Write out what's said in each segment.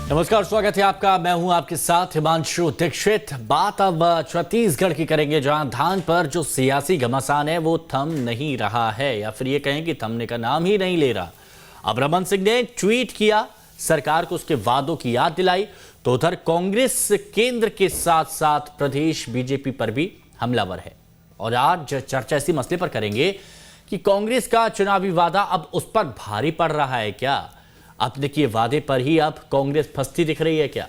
नमस्कार, स्वागत है आपका। मैं हूं आपके साथ हिमांशु दीक्षित। बात अब छत्तीसगढ़ की करेंगे, जहां धान पर जो सियासी घमासान है वो थम नहीं रहा है, या फिर ये कहें कि थमने का नाम ही नहीं ले रहा। अब रमन सिंह ने ट्वीट किया, सरकार को उसके वादों की याद दिलाई, तो उधर कांग्रेस केंद्र के साथ साथ प्रदेश बीजेपी पर भी हमलावर है। और आज चर्चा इसी मसले पर करेंगे कि कांग्रेस का चुनावी वादा अब उस पर भारी पड़ रहा है क्या? अपने किए वादे पर ही अब कांग्रेस फंसती दिख रही है क्या?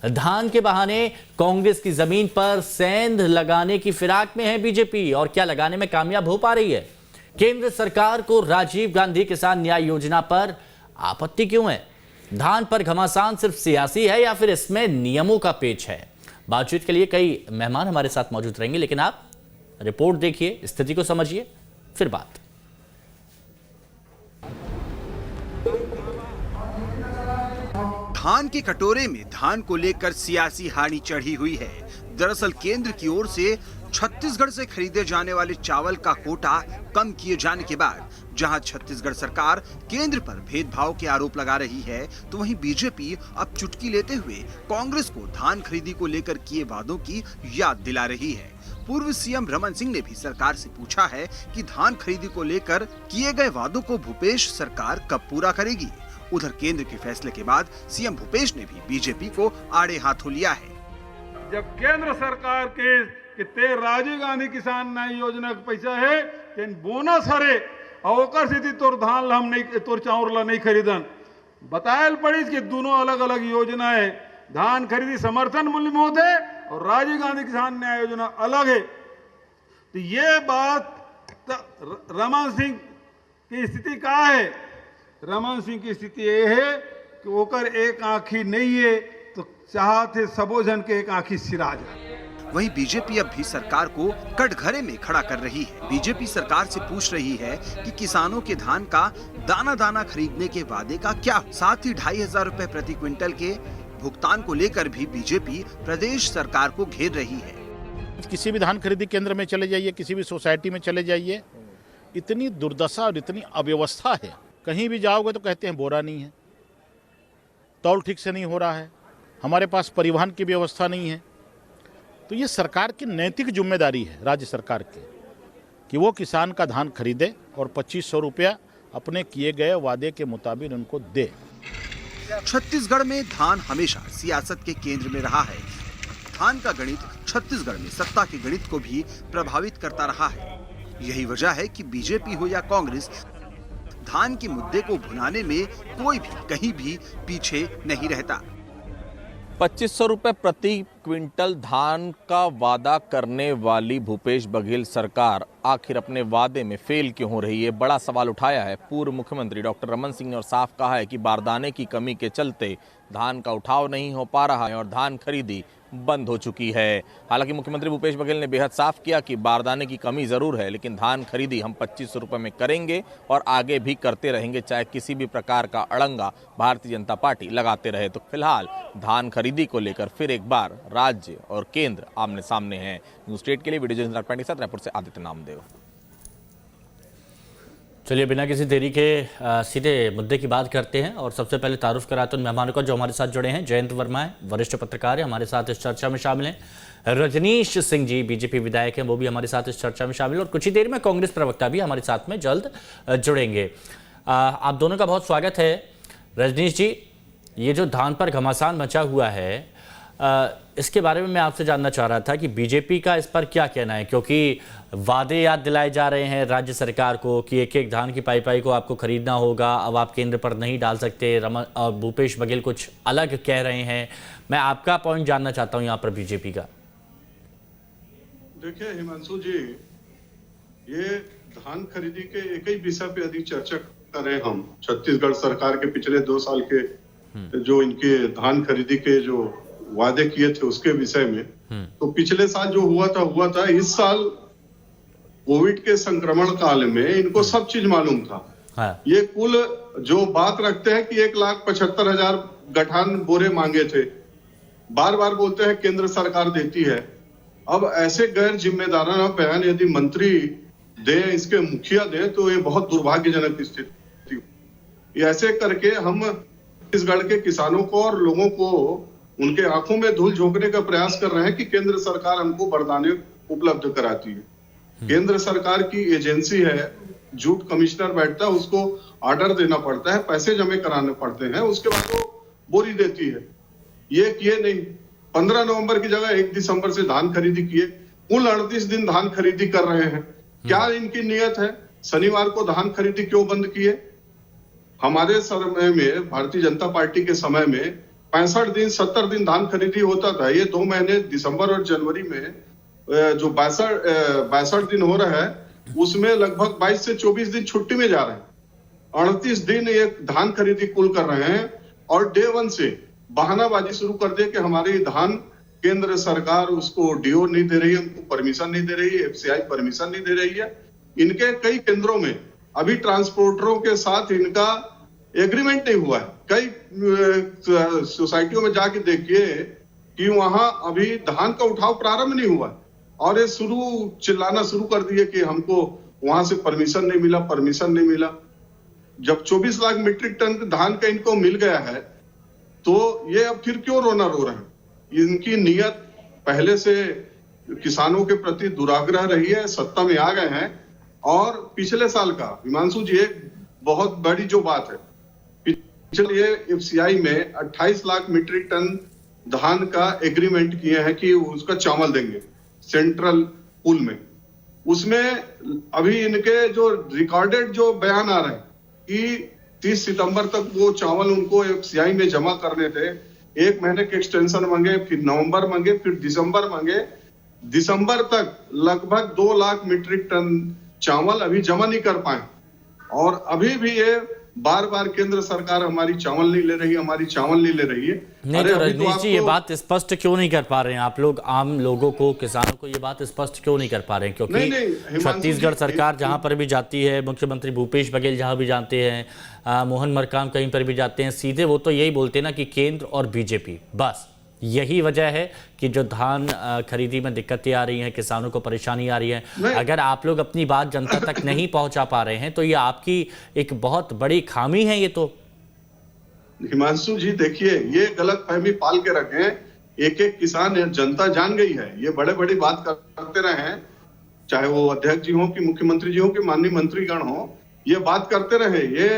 धान के बहाने कांग्रेस की जमीन पर सेंध लगाने की फिराक में है बीजेपी, और क्या लगाने में कामयाब हो पा रही है? केंद्र सरकार को राजीव गांधी किसान न्याय योजना पर आपत्ति क्यों है? धान पर घमासान सिर्फ सियासी है या फिर इसमें नियमों का पेच है? बातचीत के लिए कई मेहमान हमारे साथ मौजूद रहेंगे, लेकिन आप रिपोर्ट देखिए, स्थिति को समझिए, फिर बात। धान के कटोरे में धान को लेकर सियासी हानि चढ़ी हुई है। दरअसल केंद्र की ओर से छत्तीसगढ़ से खरीदे जाने वाले चावल का कोटा कम किए जाने के बाद जहां छत्तीसगढ़ सरकार केंद्र पर भेदभाव के आरोप लगा रही है, तो वहीं बीजेपी अब चुटकी लेते हुए कांग्रेस को धान खरीदी को लेकर किए वादों की याद दिला रही है। पूर्व सीएम रमन सिंह ने भी सरकार से पूछा है कि धान खरीदी को लेकर किए गए वादों को भूपेश सरकार कब पूरा करेगी। उधर केंद्र के फैसले के बाद सीएम भूपेश ने भी बीजेपी को आड़े हाथों लिया है। जब केंद्र सरकार के ते राजीव गांधी किसान न्याय योजना का पैसा है, तेन बोनस हरे और ओकर स्थिति तोर धान हम नहीं, तोर चाउर ला नहीं खरीदन। बतायल पड़ी कि दोनों अलग अलग योजना है। धान खरीदी समर्थन मूल्य में होते और राजीव गांधी किसान न्याय योजना अलग है। तो ये बात रमन सिंह की स्थिति का है। रमन सिंह की स्थिति ये है कि ओकर एक आंखी नहीं है, तो चाहते सबो जन के एक आंखी सिरा जाए। वहीं बीजेपी अब भी सरकार को कटघरे में खड़ा कर रही है। बीजेपी सरकार से पूछ रही है कि किसानों के धान का दाना दाना खरीदने के वादे का क्या, साथ ही 2500 रुपए प्रति क्विंटल के भुगतान को लेकर भी बीजेपी प्रदेश सरकार को घेर रही है। किसी भी धान खरीदी केंद्र में चले जाइए, किसी भी सोसाइटी में चले जाइए, इतनी दुर्दशा और इतनी अव्यवस्था है। कहीं भी जाओगे तो कहते हैं बोरा नहीं है, तौल ठीक से नहीं हो रहा है, हमारे पास परिवहन की व्यवस्था नहीं है। तो ये सरकार की नैतिक जिम्मेदारी है, राज्य सरकार की, कि वो किसान का धान खरीदे और 2500 रुपया अपने किए गए वादे के मुताबिक उनको दे। छत्तीसगढ़ में धान हमेशा सियासत के केंद्र में रहा है। धान का गणित छत्तीसगढ़ में सत्ता के गणित को भी प्रभावित करता रहा है। यही वजह है कि बीजेपी हो या कांग्रेस, धान के मुद्दे को भुनाने में कोई भी कहीं भी पीछे नहीं रहता। 2500 रुपए प्रति क्विंटल धान का वादा करने वाली भूपेश बघेल सरकार आखिर अपने वादे में फेल क्यों हो रही है, बड़ा सवाल उठाया है पूर्व मुख्यमंत्री डॉक्टर रमन सिंह ने, और साफ कहा है कि बारदाने की कमी के चलते धान का उठाव नहीं हो पा रहा है और धान खरीदी बंद हो चुकी है। हालांकि मुख्यमंत्री भूपेश बघेल ने बेहद साफ किया कि बारदाने की कमी जरूर है, लेकिन धान खरीदी हम 2500 रुपए में करेंगे और आगे भी करते रहेंगे, चाहे किसी भी प्रकार का अड़ंगा भारतीय जनता पार्टी लगाते रहे। तो फिलहाल धान खरीदी को लेकर फिर एक बार राज्य और केंद्र आमने सामने हैं। न्यूज स्टेट के लिए वीडियो जर्नलिस्ट के साथ रायपुर से आदित्य नामदेव। चलिए बिना किसी देरी के सीधे मुद्दे की बात करते हैं, और सबसे पहले तारुफ कराते हैं मेहमानों का जो हमारे साथ जुड़े हैं। जयंत वर्मा है, वरिष्ठ पत्रकार है, हमारे साथ इस चर्चा में शामिल हैं। रजनीश सिंह जी बीजेपी विधायक हैं, वो भी हमारे साथ इस चर्चा में शामिल हैं, और कुछ ही देर में कांग्रेस प्रवक्ता भी हमारे साथ में जल्द जुड़ेंगे। आप दोनों का बहुत स्वागत है। रजनीश जी, ये जो धान पर घमासान मचा हुआ है, इसके बारे में मैं आपसे जानना चाह रहा था कि बीजेपी का इस पर क्या कहना है, क्योंकि वादे याद दिलाए जा रहे हैं राज्य सरकार को कि एक एक धान की पाई को आपको खरीदना होगा, अब आप केंद्र पर नहीं डाल सकते। रमन और भूपेश बघेल कुछ अलग कह रहे हैं। मैं आपका पॉइंट जानना चाहता हूं यहाँ पर बीजेपी का। देखिए हिमांशु जी, ये धान खरीदी के एक ही विषय पे अधिक चर्चा कर रहे हैं हम। छत्तीसगढ़ सरकार के पिछले 2 साल के जो इनके धान खरीदी के जो वादे किए थे उसके विषय में, तो पिछले साल जो हुआ था। इस साल कोविड के संक्रमण काल में इनको सब चीज मालूम था। हाँ। ये कुल जो बात रखते हैं कि 1,75,000 गठान बोरे मांगे थे, बार बार बोलते हैं केंद्र सरकार देती है। अब ऐसे गैर जिम्मेदाराना बयान यदि मंत्री दे, इसके मुखिया दे, तो ये बहुत दुर्भाग्यजनक स्थिति। ऐसे करके हम छत्तीसगढ़ के किसानों को और लोगों को उनके आंखों में धूल झोंकने का प्रयास कर रहे हैं कि केंद्र सरकार हमको वरदानें उपलब्ध कराती है। केंद्र सरकार की एजेंसी है, झूठ कमिश्नर बैठता है, उसको ऑर्डर देना पड़ता है, पैसे जमा कराने पड़ते हैं, उसके बाद वो बोरी देती है। ये किए नहीं, 15 नवंबर की जगह 1 दिसंबर से धान खरीदी किए, कुल 38 दिन धान खरीदी कर रहे हैं। क्या इनकी नियत है? शनिवार को धान खरीदी क्यों बंद किए? हमारे समय में, भारतीय जनता पार्टी के समय में 65 दिन 70 दिन धान खरीदी होता था। ये 2 महीने दिसंबर और जनवरी में जो 62 दिन हो रहा है, उसमें लगभग 22 से 24 दिन छुट्टी में जा रहे हैं। 38 दिन ये धान खरीदी कुल कर रहे हैं और डे 1 से बहानाबाजी शुरू कर दिया कि हमारी धान केंद्र सरकार उसको डीओ नहीं दे रही है, उनको परमिशन नहीं दे रही है, एफसीआई परमिशन नहीं दे रही है। इनके कई केंद्रों में अभी ट्रांसपोर्टरों के साथ इनका एग्रीमेंट नहीं हुआ है। कई सोसाइटियों में जाके देखिए कि वहां अभी धान का उठाव प्रारंभ नहीं हुआ और ये चिल्लाना शुरू कर दिए कि हमको वहां से परमिशन नहीं मिला, परमिशन नहीं मिला। जब 24 लाख मीट्रिक टन धान का इनको मिल गया है तो ये अब फिर क्यों रोना रो रहे हैं? इनकी नियत पहले से किसानों के प्रति दुराग्रह रही है, सत्ता में आ गए हैं। और पिछले साल का हिमांशु जी एक बहुत बड़ी जो बात है, पिछले एफसीआई में 28 लाख मीट्रिक टन धान का एग्रीमेंट किए हैं कि उसका चावल देंगे सेंट्रल पूल में। उसमें अभी इनके जो रिकॉर्डेड जो बयान आ रहे हैं कि 30 सितंबर तक वो चावल उनको एफसीआई में जमा करने थे। 1 महीने के एक्सटेंशन मांगे, फिर नवंबर मांगे, फिर दिसंबर मांगे। दिसंबर तक लगभग 2 लाख मीट्रिक टन चावल अभी जमा नहीं कर पाए और अभी भी ये बार बार केंद्र सरकार हमारी चावल नहीं ले रही, हमारी चावल नहीं ले रही है। नहीं तो रजनीश जी, ये बात स्पष्ट क्यों नहीं कर पा रहे हैं आप लोग? आम लोगों को, किसानों को ये बात स्पष्ट क्यों नहीं कर पा रहे हैं? क्योंकि छत्तीसगढ़ सरकार जहां पर भी जाती है, मुख्यमंत्री भूपेश बघेल जहां भी जाते हैं, मोहन मरकाम कहीं पर भी जाते हैं, सीधे वो तो यही बोलते हैं ना कि केंद्र और बीजेपी, बस यही वजह है कि जो धान खरीदी में दिक्कतें आ रही हैं, किसानों को परेशानी आ रही है। अगर आप लोग अपनी बात जनता तक नहीं पहुंचा पा रहे हैं तो ये आपकी एक बहुत बड़ी खामी है। ये तो हिमांशु जी देखिए, ये गलत फहमी पाल के रखे हैं। एक एक किसान, जनता जान गई है। ये बड़े बड़ी बात करते रहे हैं, चाहे वो अध्यक्ष जी हो कि मुख्यमंत्री जी हो कि माननीय मंत्रीगण हो, ये बात करते रहे। ये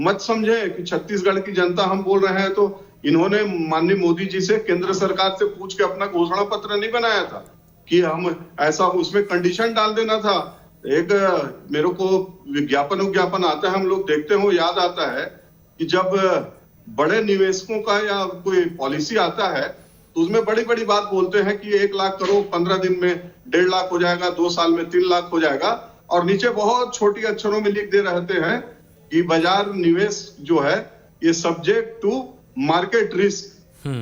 मत समझे कि छत्तीसगढ़ की जनता हम बोल रहे हैं तो इन्होंने माननीय मोदी जी से, केंद्र सरकार से पूछ के अपना घोषणा पत्र नहीं बनाया था कि हम ऐसा, उसमें कंडीशन डाल देना था। एक मेरे को विज्ञापन आता है, हम लोग देखते हो, याद आता है कि जब बड़े निवेशकों का या कोई पॉलिसी आता है तो उसमें बड़ी बड़ी बात बोलते हैं कि 1 लाख करोड़ 15 दिन में 1.5 लाख हो जाएगा, 2 साल में 3 लाख हो जाएगा, और नीचे बहुत छोटी अक्षरों में लिख दे रहते हैं कि बाजार निवेश जो है ये सब्जेक्ट टू मार्केट रिस्क।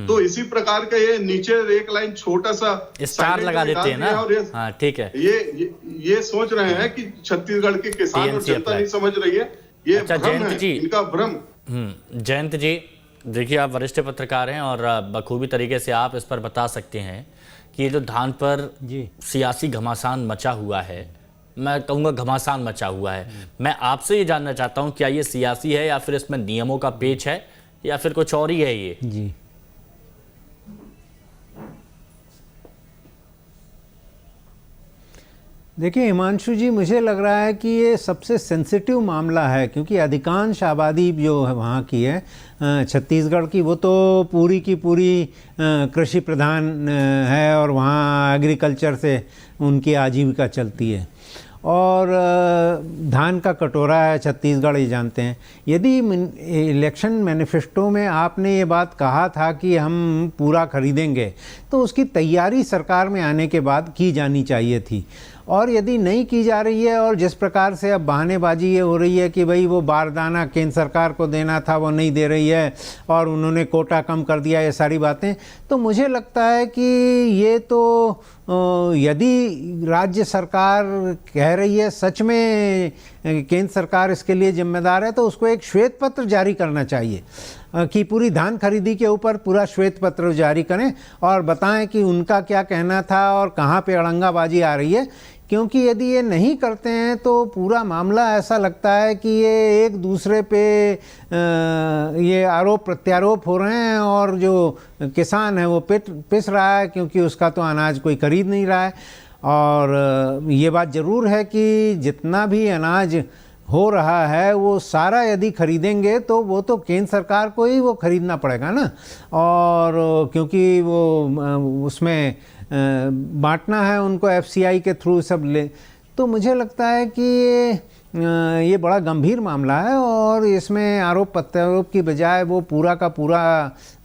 तो इसी प्रकार का ये नीचे एक लाइन छोटा सा स्टार लगा देते हैं ना। हाँ, ठीक है। ये सोच रहे हैं कि छत्तीसगढ़ के किसान और जनता नहीं समझ रही है। ये अच्छा, भ्रम है, इनका भ्रम। जयंत जी, देखिए आप वरिष्ठ पत्रकार हैं और बखूबी तरीके से आप इस पर बता सकते हैं कि ये जो धान पर सियासी घमासान मचा हुआ है, मैं कहूँगा घमासान मचा हुआ है, मैं आपसे ये जानना चाहता हूँ क्या ये सियासी है या फिर इसमें नियमों का पेच है या फिर कुछ और ही है ये? जी, देखिए हिमांशु जी, मुझे लग रहा है कि ये सबसे सेंसिटिव मामला है क्योंकि अधिकांश आबादी जो है वहाँ की है छत्तीसगढ़ की, वो तो पूरी की पूरी कृषि प्रधान है और वहाँ एग्रीकल्चर से उनकी आजीविका चलती है और धान का कटोरा है छत्तीसगढ़, ये जानते हैं। यदि इलेक्शन मैनिफेस्टो में आपने ये बात कहा था कि हम पूरा खरीदेंगे तो उसकी तैयारी सरकार में आने के बाद की जानी चाहिए थी। और यदि नहीं की जा रही है और जिस प्रकार से अब बहानेबाजी ये हो रही है कि भाई वो बारदाना केंद्र सरकार को देना था वो नहीं दे रही है और उन्होंने कोटा कम कर दिया, ये सारी बातें, तो मुझे लगता है कि ये तो यदि राज्य सरकार कह रही है सच में केंद्र सरकार इसके लिए जिम्मेदार है तो उसको एक श्वेत पत्र जारी करना चाहिए कि पूरी धान खरीदी के ऊपर पूरा श्वेत पत्र जारी करें और बताएं कि उनका क्या कहना था और कहाँ पे अड़ंगाबाजी आ रही है। क्योंकि यदि ये नहीं करते हैं तो पूरा मामला ऐसा लगता है कि ये एक दूसरे पे ये आरोप प्रत्यारोप हो रहे हैं और जो किसान है वो पिस रहा है क्योंकि उसका तो अनाज कोई खरीद नहीं रहा है। और ये बात ज़रूर है कि जितना भी अनाज हो रहा है वो सारा यदि खरीदेंगे तो वो तो केंद्र सरकार को ही वो खरीदना पड़ेगा ना, और क्योंकि वो उसमें बांटना है उनको एफसीआई के थ्रू सब ले। तो मुझे लगता है कि ये बड़ा गंभीर मामला है और इसमें आरोप प्रत्यारोप की बजाय वो पूरा का पूरा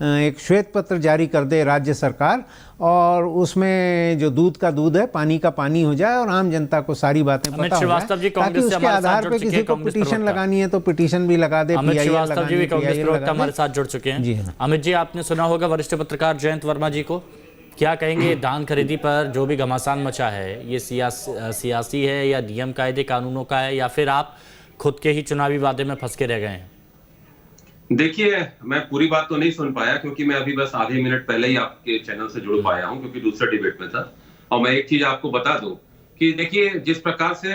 एक श्वेत पत्र जारी कर दे राज्य सरकार, और उसमें जो दूध का दूध है पानी का पानी हो जाए और आम जनता को सारी बातें पता हो जाए, ताकि उसके आधार पे किसी को पिटीशन लगानी है तो पिटीशन भी लगा दे। अमित श्रीवास्तव जी भी कांग्रेस प्रवक्ता हमारे साथ जुड़ चुके हैं। जी अमित जी, आपने सुना होगा वरिष्ठ पत्रकार जयंत वर्मा जी को, क्या कहेंगे धान खरीदी पर जो भी घमासान मचा है, ये सियासी है या नियम कायदे कानूनों का है, या फिर आप खुद के ही चुनावी वादे में फंस के रह गए हैं? देखिए, मैं पूरी बात तो नहीं सुन पाया क्योंकि मैं अभी बस आधे मिनट पहले ही आपके चैनल से जुड़ पाया हूं क्योंकि दूसरे डिबेट में था। और मैं एक चीज आपको बता दूं कि देखिए, जिस प्रकार से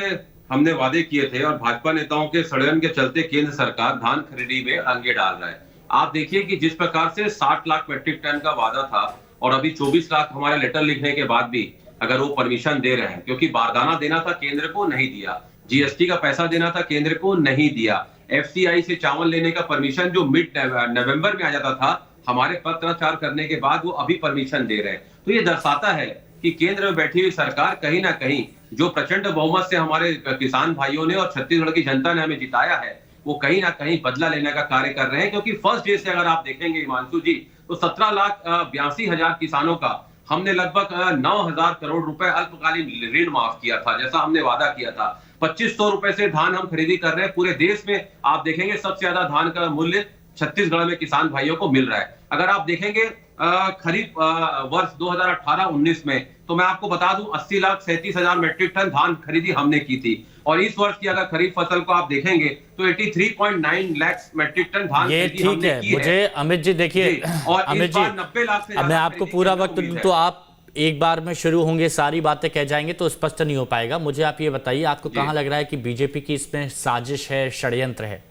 हमने वादे किए थे और भाजपा नेताओं के षड्यंत्र के चलते केंद्र सरकार धान खरीदी में अंगे डाल रहा है। आप देखिए कि जिस प्रकार से 60 लाख मेट्रिक टन का वादा था और अभी 24 लाख हमारे लेटर लिखने के बाद भी अगर वो परमिशन दे रहे हैं, क्योंकि बारदाना देना था केंद्र को नहीं दिया, जीएसटी का पैसा देना था केंद्र को नहीं दिया, एफसीआई से चावल लेने का परमिशन जो मिड नवंबर में आ जाता था, हमारे पत्राचार करने के बाद वो अभी परमिशन दे रहे हैं। तो ये दर्शाता है कि केंद्र में बैठी हुई सरकार कहीं ना कहीं जो प्रचंड बहुमत से हमारे किसान भाइयों ने और छत्तीसगढ़ की जनता ने हमें जिताया है, वो कहीं ना कहीं बदला लेने का कार्य कर रहे हैं। क्योंकि फर्स्ट डे से अगर आप देखेंगे हिमांशु जी, तो 17,82,000 किसानों का हमने लगभग 9,000 करोड़ रुपए अल्पकालीन ऋण माफ किया था, जैसा हमने वादा किया था। 2500 रुपए से धान हम खरीदी कर रहे हैं पूरे देश में। आप देखेंगे सबसे ज्यादा धान का मूल्य छत्तीसगढ़ में किसान भाइयों को मिल रहा है। अगर आप देखेंगे खरीफ वर्ष 2018-19 में, तो मैं आपको बता दूं 80,37,000 मेट्रिक टन धान खरीदी हमने की थी। और इस वर्ष की अगर खरीफ फसल को आप देखेंगे तो 83.9 लाख मेट्रिक टन धान खरीदी हमने की है। मुझे अमित जी देखिए, और अमित इस बार जी 90 लाख से अब मैं आपको पूरा वक्त दूं तो आप एक बार में शुरू होंगे, सारी बातें कह जाएंगे तो स्पष्ट नहीं हो पाएगा। मुझे आप ये बताइए, आपको कहां लग रहा है कि बीजेपी की इसमें साजिश है, षड्यंत्र है?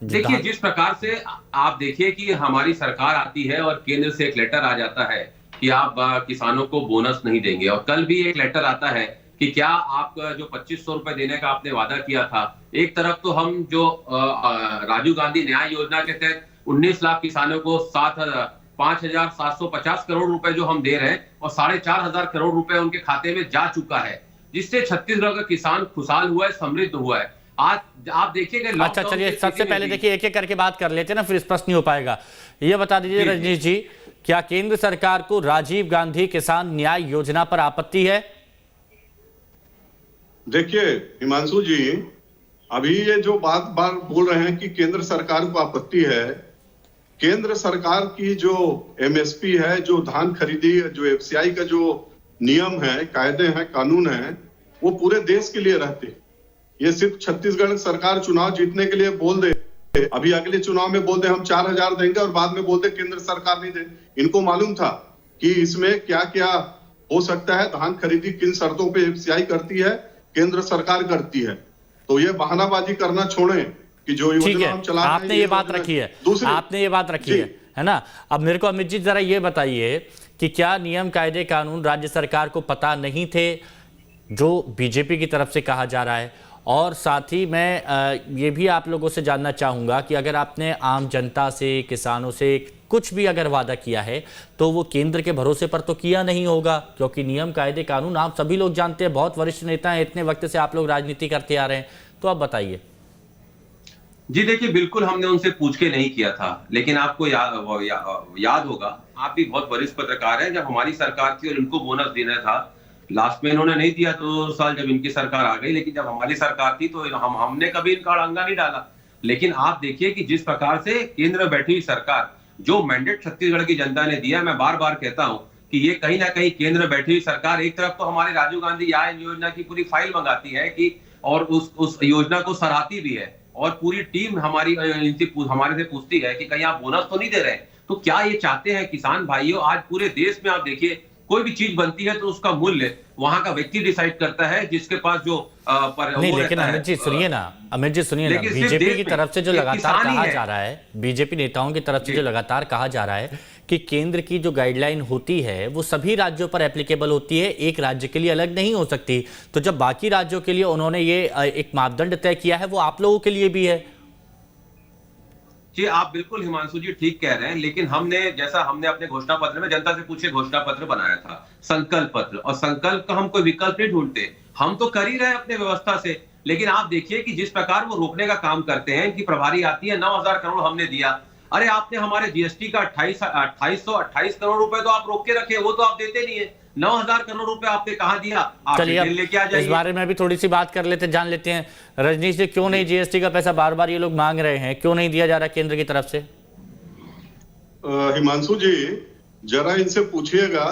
देखिए, जिस प्रकार से आप देखिए कि हमारी सरकार आती है और केंद्र से एक लेटर आ जाता है कि आप किसानों को बोनस नहीं देंगे, और कल भी एक लेटर आता है कि क्या आप जो 2500 रुपए देने का आपने वादा किया था, एक तरफ तो हम जो राजीव गांधी न्याय योजना के तहत 19 लाख किसानों को 5,750 करोड़ रुपए जो हम दे रहे हैं और 4,500 करोड़ रुपए उनके खाते में जा चुका है, जिससे छत्तीसगढ़ का किसान खुशहाल हुआ है, समृद्ध हुआ है। आज आप देखिएगा। अच्छा चलिए, सबसे पहले देखिए एक एक करके बात कर लेते हैं ना, फिर स्पष्ट नहीं हो पाएगा। ये बता दीजिए रजनीश जी, क्या केंद्र सरकार को राजीव गांधी किसान न्याय योजना पर आपत्ति है? देखिए हिमांशु जी, अभी ये जो बात बार बोल रहे हैं कि केंद्र सरकार को आपत्ति है, केंद्र सरकार की जो एमएसपी है, जो धान खरीदी, जो एफसीआई का जो नियम है, कायदे हैं, कानून है, वो पूरे देश के लिए रहते हैं। ये सिर्फ छत्तीसगढ़ सरकार चुनाव जीतने के लिए बोल दे, अभी अगले चुनाव में बोल दे हम 4,000 देंगे और बाद में बोल दे केंद्र सरकार नहीं दे। इनको मालूम था कि इसमें क्या क्या हो सकता है, धान खरीदी किन शर्तों पे एफसीआई करती है, केंद्र सरकार करती है। तो ये बहानाबाजी करना छोड़ें कि जो योजना हम चला रहे हैं, आपने ये बात रखी है, आपने ये बात रखी है ना। अब मेरे को अमित जी जरा ये बताइए कि क्या नियम कायदे कानून राज्य सरकार को पता नहीं थे, जो बीजेपी की तरफ से कहा जा रहा है? और साथ ही मैं ये भी आप लोगों से जानना चाहूँगा कि अगर आपने आम जनता से, किसानों से कुछ भी अगर वादा किया है तो वो केंद्र के भरोसे पर तो किया नहीं होगा, क्योंकि नियम कायदे कानून आप सभी लोग जानते हैं, बहुत वरिष्ठ नेता हैं, इतने वक्त से आप लोग राजनीति करते आ रहे हैं, तो आप बताइए। जी देखिए, बिल्कुल हमने उनसे पूछ के नहीं किया था, लेकिन आपको याद होगा, आप भी बहुत वरिष्ठ पत्रकार हैं, जब हमारी सरकार थी और इनको बोनस देना था, लास्ट में इन्होंने नहीं दिया 2 साल जब इनकी सरकार आ गई, लेकिन जब हमारी सरकार थी तो हमने कभी इनका अड़ंगा नहीं डाला। लेकिन आप देखिए कि जिस प्रकार से केंद्र में बैठी हुई सरकार, जो मैंडेट छत्तीसगढ़ की जनता ने दिया, मैं बार बार कहता हूं कि ये कहीं ना कहीं केंद्र में बैठी हुई सरकार एक तरफ तो हमारे राजीव गांधी न्याय योजना की पूरी फाइल मंगाती है कि, और उस योजना को सराहती भी है, और पूरी टीम हमारे से पूछती है कि कहीं आप बोनस तो नहीं दे रहे हैं। तो क्या ये चाहते हैं किसान भाइयों? आज पूरे देश में आप देखिए कोई भी चीज बनती है तो उसका मूल्य वहां का व्यक्ति डिसाइड करता है, जिसके पास जो नहीं, लेकिन अमित जी सुनिए ना, बीजेपी की तरफ से जो लगातार कहा जा रहा है, बीजेपी नेताओं की तरफ से जो लगातार कहा जा रहा है कि केंद्र की जो गाइडलाइन होती है वो सभी राज्यों पर एप्लीकेबल होती है, एक राज्य के लिए अलग नहीं हो सकती। तो जब बाकी राज्यों के लिए उन्होंने ये एक मापदंड तय किया है, वो आप लोगों के लिए भी है। जी, आप बिल्कुल हिमांशु जी ठीक कह रहे हैं, लेकिन हमने अपने घोषणा पत्र में जनता से पूछे घोषणा पत्र बनाया था, संकल्प पत्र, और संकल्प का हम कोई विकल्प नहीं ढूंढते, हम तो कर ही रहे हैं अपने व्यवस्था से। लेकिन आप देखिए कि जिस प्रकार वो रोकने का काम करते हैं, इनकी प्रभारी आती है, 9,000 करोड़ हमने दिया। अरे आपने हमारे जीएसटी का 2828 करोड़ रुपए तो आप रोक के रखे, वो तो आप देते नहीं है। 9,000 करोड़ रुपए आपने कहा दिया, चलिए लेके आ जाइए। इस बारे में भी थोड़ी सी बात कर लेते, जान लेते हैं रजनीश जी, क्यों नहीं जीएसटी का पैसा बार बार ये लोग मांग रहे हैं, क्यों नहीं दिया जा रहा केंद्र की तरफ से? हिमांशु जी, जरा इनसे पूछिएगा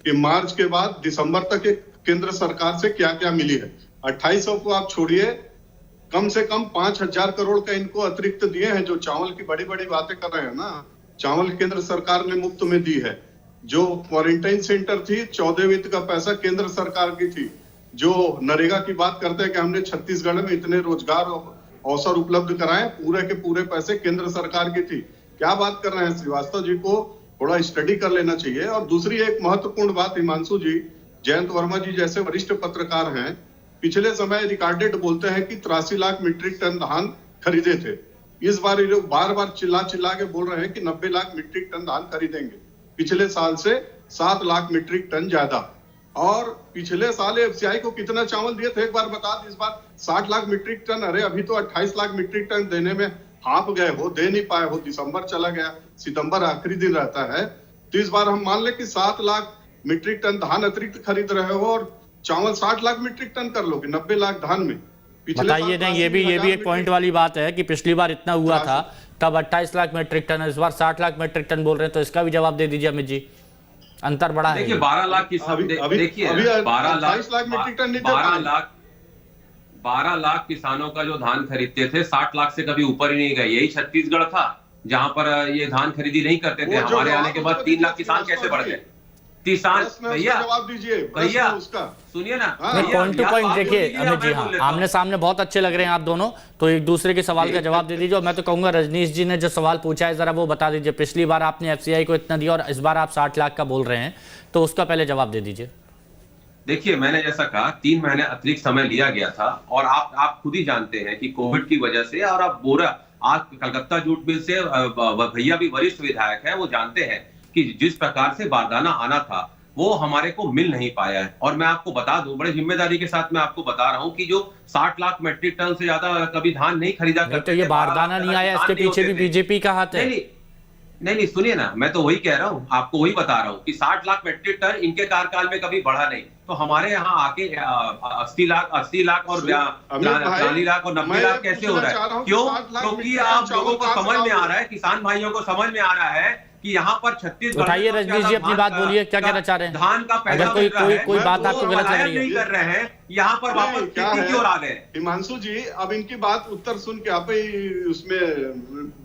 कि मार्च के बाद दिसंबर तक केंद्र सरकार से क्या क्या मिली है। 2800 को आप छोड़िए, कम से कम 5,000 करोड़ का इनको अतिरिक्त दिए हैं। जो चावल की बड़ी बड़ी बातें कर रहे हैं ना, चावल केंद्र सरकार ने मुफ्त में दी है। जो क्वारंटाइन सेंटर थी, 14 वित्त का पैसा केंद्र सरकार की थी। जो नरेगा की बात करते हैं कि हमने छत्तीसगढ़ में इतने रोजगार अवसर उपलब्ध कराए, पूरे के पूरे पैसे केंद्र सरकार की थी। क्या बात कर रहे हैं? श्रीवास्तव जी को थोड़ा स्टडी कर लेना चाहिए। और दूसरी एक महत्वपूर्ण बात हिमांशु जी, जयंत वर्मा जी जैसे वरिष्ठ पत्रकार हैं, पिछले समय रिकॉर्डेड बोलते हैं कि 83 लाख मीट्रिक टन धान खरीदे थे। इस बार ये लोग बार बार चिल्ला के बोल रहे हैं कि 90 लाख मीट्रिक टन धान खरीदेंगे, पिछले साल से 7 लाख मीट्रिक टन ज्यादा। और पिछले साल एफसीआई को कितना चावल दिए थे एक बार बता दो। इस बार 60 लाख मीट्रिक टन। अरे अभी तो 28 लाख मीट्रिक टन देने में हाँप गए हो, दे नहीं पाए हो। दिसंबर चला गया, सितंबर आखिरी दिन रहता है। तो इस बार हम मान ले कि 7 लाख मीट्रिक टन धान अतिरिक्त खरीद रहे हो और चावल 60 लाख मीट्रिक टन कर लोगे 90 लाख धान में। बताइए ना, ये भी एक पॉइंट वाली बात है कि पिछली बार इतना हुआ था तब 28 लाख मीट्रिक टन, इस बार 60 लाख मीट्रिक टन बोल रहे हैं, तो इसका भी जवाब दे दीजिए अमित जी। अंतर बड़ा है। देखिए 12 लाख की देखिए 12 लाख किसानों का जो धान खरीदते थे, 60 लाख से कभी ऊपर ही नहीं गए। यही छत्तीसगढ़ था जहां पर ये धान खरीदी नहीं करते थे। हमारे आने के बाद 3 लाख किसान कैसे बढ़ गए? किसान जवाब दीजिए भैया, सुनिए ना, पॉइंट टू पॉइंट देखिए अमित जी। हाँ, आमने सामने बहुत अच्छे लग रहे हैं आप दोनों, तो एक दूसरे के सवाल का जवाब दे दीजिए। और मैं तो कहूंगा रजनीश जी ने जो सवाल पूछा है जरा वो बता दीजिए। पिछली बार आपने एफसीआई को इतना दिया और इस बार आप 60 लाख का बोल रहे हैं, तो उसका पहले जवाब दे दीजिए। देखिए, मैंने जैसा कहा 3 महीने अतिरिक्त समय लिया गया था। और आप खुद ही जानते हैं कि कोविड की वजह से, और आप आज कलकत्ता जूट मिल से भैया भी वरिष्ठ विधायक है, वो जानते हैं कि जिस प्रकार से बारदाना आना था वो हमारे को मिल नहीं पाया है। और मैं आपको बता दूं, बड़े जिम्मेदारी के साथ मैं आपको बता रहा हूं कि जो 60 लाख मीट्रिक टन से ज्यादा कभी धान नहीं खरीदा करते। तो ये बारदाना नहीं आया, इसके पीछे भी बीजेपी का हाथ है। नहीं, सुनिए ना, मैं तो वही कह रहा हूं, आपको वही बता रहा हूं कि 60 लाख मीट्रिक टन इनके कार्यकाल में कभी बढ़ा नहीं। तो हमारे यहाँ आके 80 लाख और 40 लाख और 90 लाख कैसे हो रहा है? क्यों? क्योंकि आप लोगों को समझ में आ रहा है, किसान भाइयों को समझ में आ रहा है कि यहाँ पर छत्तीसगढ़। उठाइए रजनीश जी अपनी बात बोलिए, क्या कहना चाह रहे हैं? धान का पैदा कोई बात आपको गलत लग रही है नहीं कर रहे हैं, यहाँ पर वापस खेती की ओर आ गए। हिमांशु जी, अब इनकी बात उत्तर सुन के आप ही उसमें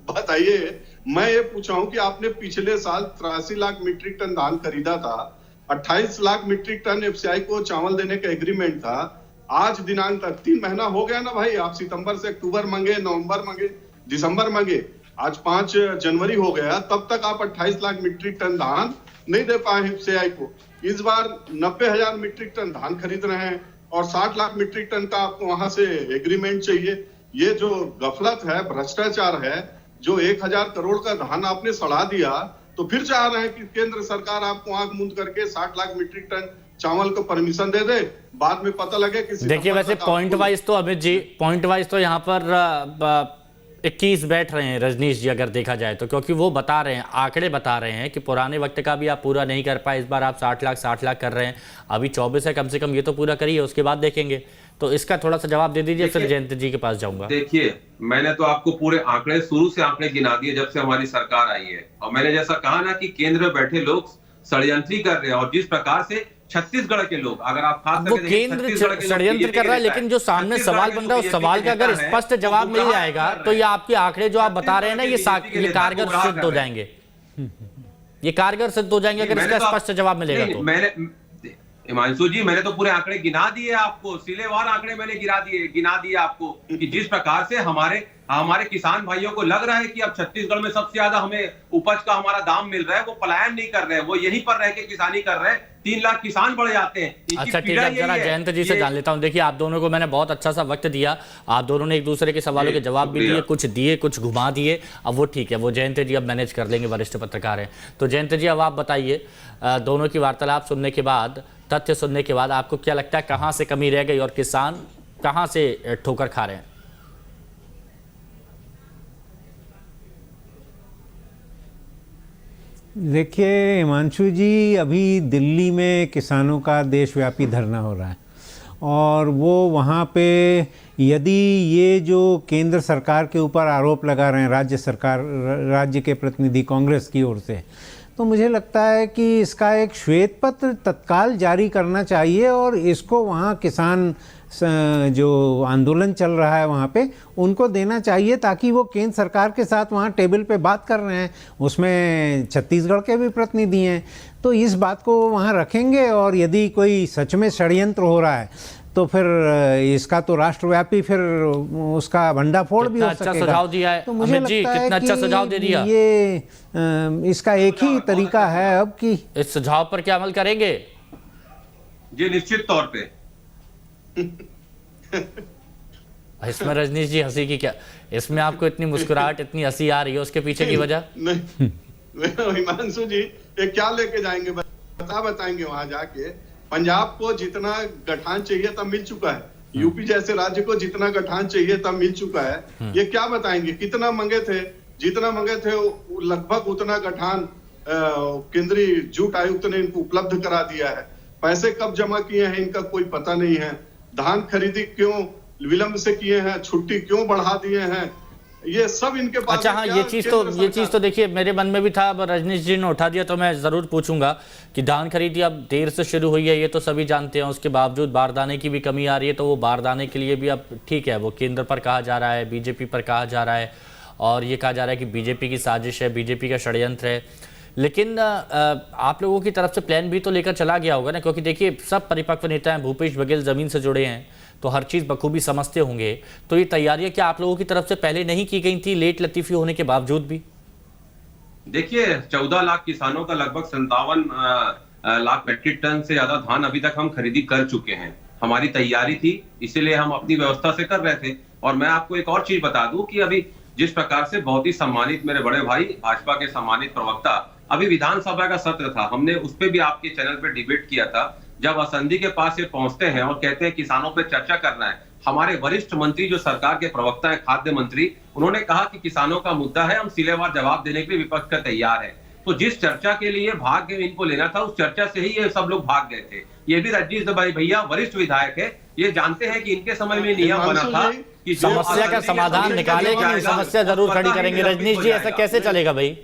बताइए। मैं ये पूछा हूँ कि आपने पिछले साल 83 लाख मीट्रिक टन धान खरीदा था, 28 लाख मीट्रिक टन एफसीआई को चावल देने का एग्रीमेंट था। आज दिनांक तक 3 महीना हो गया ना भाई। आप सितंबर से अक्टूबर मांगे, नवंबर मांगे, दिसंबर मांगे, आज 5 जनवरी हो गया, तब तक आप 28 लाख मीट्रिक टन धान नहीं दे पाए एफसीआई को। इस बार 90,000 मीट्रिक टन धान खरीद रहे हैं और 60 लाख मीट्रिक टन का आपको वहां से एग्रीमेंट चाहिए। ये जो गफलत है, भ्रष्टाचार है, जो 1,000 करोड़ का धान आपने सड़ा दिया, तो फिर चाह रहे हैं कि केंद्र सरकार आपको आंख मूंद करके 60 लाख मीट्रिक टन चावल को परमिशन दे दे, बाद में पता लगे कि। देखिए वैसे पॉइंट वाइज तो अमित जी, पॉइंट वाइज तो यहाँ पर 21 बैठ रहे हैं रजनीश जी, अगर देखा जाए तो, क्योंकि वो बता रहे हैं, आंकड़े बता रहे हैं कि पुराने वक्त का भी आप पूरा नहीं कर पाए, इस बार आप 60 लाख कर रहे हैं। अभी 24 है, कम से कम ये तो पूरा करिए, उसके बाद देखेंगे। तो इसका थोड़ा सा जवाब दे दीजिए, फिर जयंत जी के पास जाऊंगा। देखिए, मैंने तो आपको पूरे आंकड़े, शुरू से आंकड़े गिना दिए जब से हमारी सरकार आई है। और मैंने जैसा कहा ना कि केंद्र में बैठे लोग षड्यंत्री कर रहे हैं, और जिस प्रकार से छत्तीसगढ़ के लोग, अगर आप खास वो केंद्र षड्यंत्र कर रहा है, लेकिन जो सामने सवाल बन रहा है उस सवाल का अगर स्पष्ट जवाब मिल जाएगा तो ये आपके आंकड़े जो आप बता रहे हैं ना, ये कारगर सिद्ध हो जाएंगे। ये कारगर सिद्ध हो जाएंगे अगर इसका स्पष्ट जवाब मिलेगा तो। हिमांशु जी, मैंने तो पूरे आंकड़े गिना दिए आपको, सिलेवार आंकड़े मैंने गिना दिए आपको कि जिस प्रकार से हमारे किसान भाइयों को लग रहा है कि अब छत्तीसगढ़ में सबसे ज्यादा हमें उपज का हमारा दाम मिल रहा है, वो पलायन नहीं कर रहे हैं, वो यहीं पर रह के किसानी कर रहे हैं। 3 लाख किसान बढ़ जाते हैं। अच्छा ठीक है, जरा जयंत जी से जान लेता हूं। देखिए आप दोनों को मैंने बहुत अच्छा सा वक्त दिया, आप दोनों ने एक दूसरे के सवालों के जवाब भी दिए, कुछ घुमा दिए। अब वो ठीक है, वो जयंत जी अब मैनेज कर लेंगे, वरिष्ठ पत्रकार हैं। तो जयंत जी अब आप बताइए, दोनों की वार्तालाप सुनने के बाद, तथ्य सुनने के बाद आपको क्या लगता है कहां से कमी रह गई और किसान कहां से ठोकर खा रहे हैं? देखिए हिमांशु जी, अभी दिल्ली में किसानों का देशव्यापी धरना हो रहा है और वो वहाँ पे यदि ये जो केंद्र सरकार के ऊपर आरोप लगा रहे हैं राज्य के प्रतिनिधि कांग्रेस की ओर से, तो मुझे लगता है कि इसका एक श्वेत पत्र तत्काल जारी करना चाहिए और इसको वहाँ किसान जो आंदोलन चल रहा है वहाँ पे उनको देना चाहिए, ताकि वो केंद्र सरकार के साथ वहाँ टेबल पे बात कर रहे हैं, उसमें छत्तीसगढ़ के भी प्रतिनिधि हैं, तो इस बात को वहाँ रखेंगे। और यदि कोई सच में षड्यंत्र हो रहा है तो फिर इसका तो राष्ट्रव्यापी फिर उसका भंडाफोड़ भी हो सकेगा। अच्छा सुझाव दिया है, तो मुझे लगता है कितना अच्छा सुझाव दे दिया। ये इसका एक ही तरीका है अब कि इस सुझाव पर क्या अमल करेंगे? जी निश्चित तौर पे। इसमें रजनीश जी हंसी की क्या, इसमें आपको इतनी मुस्कुराहट, इतनी हंसी आ रही है, उसके पीछे की वजह? नहीं हिमांशु जी, ये क्या लेके जाएंगे बताएंगे वहां जाके। पंजाब को जितना गठान चाहिए तब मिल चुका है, यूपी जैसे राज्य को जितना गठान चाहिए तब मिल चुका है। ये क्या बताएंगे कितना मंगे थे, जितना मंगे थे लगभग उतना गठान केंद्रीय जूट आयुक्त ने इनको उपलब्ध करा दिया है। पैसे कब जमा किए हैं इनका कोई पता नहीं है। धान खरीदी क्यों विलंब से किए हैं, छुट्टी क्यों बढ़ा दिए हैं, ये सब इनके पास। अच्छा हाँ, ये चीज तो देखिए मेरे मन में भी था, अब रजनीश जी ने उठा दिया तो मैं जरूर पूछूंगा कि धान खरीदी अब देर से शुरू हुई है, ये तो सभी जानते हैं, उसके बावजूद बारदाने की भी कमी आ रही है, तो वो बारदाने के लिए भी अब ठीक है, वो केंद्र पर कहा जा रहा है, बीजेपी पर कहा जा रहा है और ये कहा जा रहा है कि बीजेपी की साजिश है, बीजेपी का षड्यंत्र है। लेकिन आप लोगों की तरफ से प्लान भी तो लेकर चला गया होगा ना, क्योंकि देखिए सब परिपक्व नेता हैं, भूपेश बघेल जमीन से जुड़े हैं तो हर चीज़ बखूबी समझते होंगे। तो ये तैयारियां क्या आप लोगों की तरफ से पहले नहीं की गई थी, लेट लतीफ़ी होने के बावजूद भी? देखिए 14 लाख किसानों का लगभग 57 लाख मेट्रिक टन से ज्यादा धान अभी तक हम खरीदी कर चुके हैं। हमारी तैयारी थी, इसीलिए हम अपनी व्यवस्था से कर रहे थे। और मैं आपको एक और चीज बता दूं कि अभी जिस प्रकार से बहुत ही सम्मानित मेरे बड़े भाई भाजपा के सम्मानित प्रवक्ता, अभी विधानसभा का सत्र था, हमने उस पर भी आपके चैनल पे डिबेट किया था। जब असंधी के पास ये पहुंचते हैं और कहते हैं किसानों पे चर्चा करना है, हमारे वरिष्ठ मंत्री जो सरकार के प्रवक्ता है, खाद्य मंत्री, उन्होंने कहा कि किसानों का मुद्दा है, हम सिलेवार जवाब देने के लिए विपक्ष का तैयार है। तो जिस चर्चा के लिए भाग इनको लेना था, उस चर्चा से ही ये सब लोग भाग गए थे। ये भी रजनीश भाई भैया वरिष्ठ विधायक है, ये जानते हैं कि इनके समय में नियम बना था कि समस्या का समाधान निकालेंगे, समस्या जरूर खड़ी करेंगे। रजनीश जी ऐसा कैसे चलेगा भाई?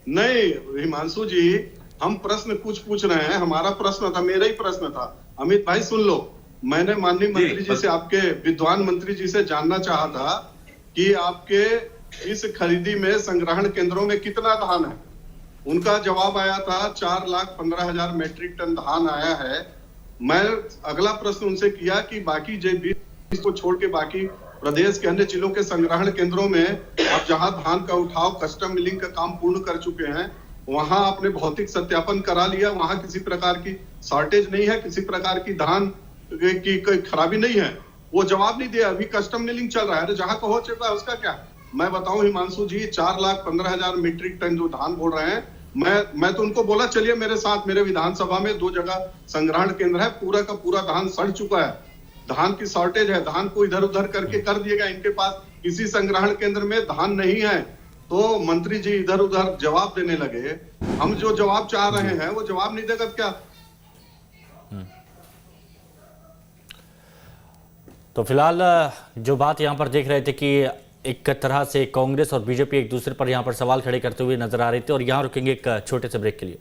नहीं हिमांशु जी, हम प्रश्न कुछ पूछ रहे हैं, हमारा प्रश्न था, मेरा ही प्रश्न था। अमित भाई सुन लो, मैंने माननीय मंत्री जी से, आपके विद्वान मंत्री जी से जानना चाहा था कि आपके इस खरीदी में संग्रहण केंद्रों में कितना धान है। उनका जवाब आया था 4,15,000 मेट्रिक टन धान आया है। मैं अगला प्रश्न उनसे किया कि बाकी जो को छोड़ के बाकी प्रदेश के अन्य जिलों के संग्रहण केंद्रों में आप जहां धान का उठाव, कस्टम मिलिंग का काम पूर्ण कर चुके हैं, वहां आपने भौतिक सत्यापन करा लिया, वहां किसी प्रकार की शॉर्टेज नहीं है, किसी प्रकार की धान की कोई खराबी नहीं है। वो जवाब नहीं दिया, अभी कस्टम मिलिंग चल रहा है, जहां का हो चुका है उसका क्या। मैं बताऊं हिमांशु जी, 4,15,000 मीट्रिक टन जो धान बोल रहे हैं, मैं तो उनको बोला चलिए मेरे साथ, मेरे विधानसभा में 2 जगह संग्रहण केंद्र है, पूरा का पूरा धान सड़ चुका है, धान की शॉर्टेज है, धान को इधर उधर करके कर दिएगा, इनके पास किसी संग्रहण केंद्र में धान नहीं है। तो मंत्री जी इधर उधर जवाब देने लगे। हम जो जवाब चाह रहे हैं वो जवाब नहीं देगा क्या? तो फिलहाल जो बात यहां पर देख रहे थे कि एक तरह से कांग्रेस और बीजेपी एक दूसरे पर यहां पर सवाल खड़े करते हुए नजर आ रहे थे, और यहां रुकेंगे एक छोटे से ब्रेक के लिए।